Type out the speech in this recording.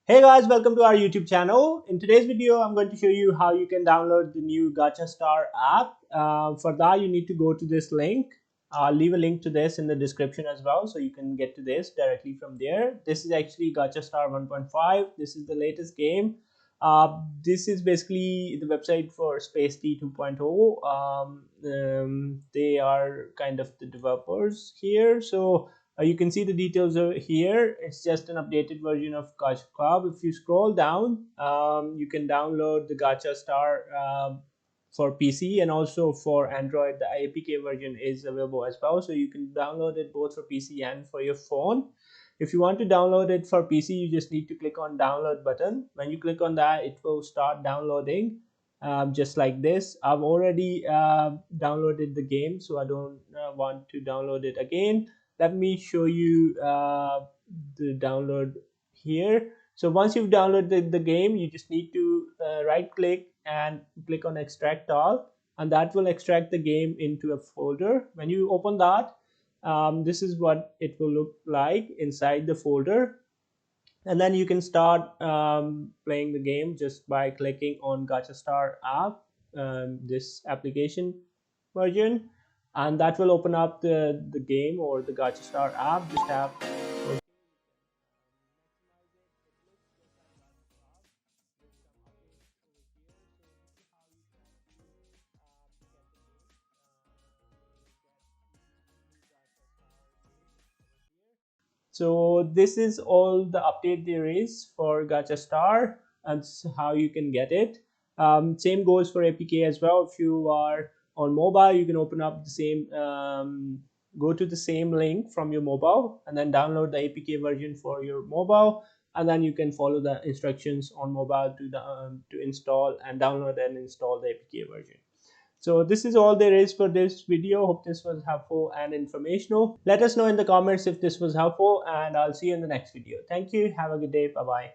Hey guys, welcome to our YouTube channel. In today's video, I'm going to show you how you can download the new Gacha Star app. For that, you need to go to this link. I'll leave a link to this in the description as well, so you can get to this directly from there. This is actually Gacha Star 1.5. This is the latest game. This is basically the website for Space T 2.0. They are kind of the developers here. So you can see the details here. It's just an updated version of Gacha Club. If you scroll down, you can download the Gacha Star for PC and also for Android. The APK version is available as well, so you can download it both for PC and for your phone. If you want to download it for PC, you just need to click on download button. When you click on that, it will start downloading just like this. I've already downloaded the game, so I don't want to download it again. Let me show you the download here. So once you've downloaded the game, you just need to right click and click on extract all, and that will extract the game into a folder. When you open that, this is what it will look like inside the folder, and then you can start playing the game just by clicking on Gacha Star app, this application version, and that will open up the game or the Gacha Star app. Just have So this is all the update there is for Gacha Star, and how you can get it. Same goes for APK as well. If you are on mobile, you can open up the same, go to the same link from your mobile, and then download the APK version for your mobile, and then you can follow the instructions on mobile to install and download and install the APK version. So this is all there is for this video. Hope this was helpful and informational. Let us know in the comments if this was helpful, and I'll see you in the next video. Thank you. Have a good day. Bye bye.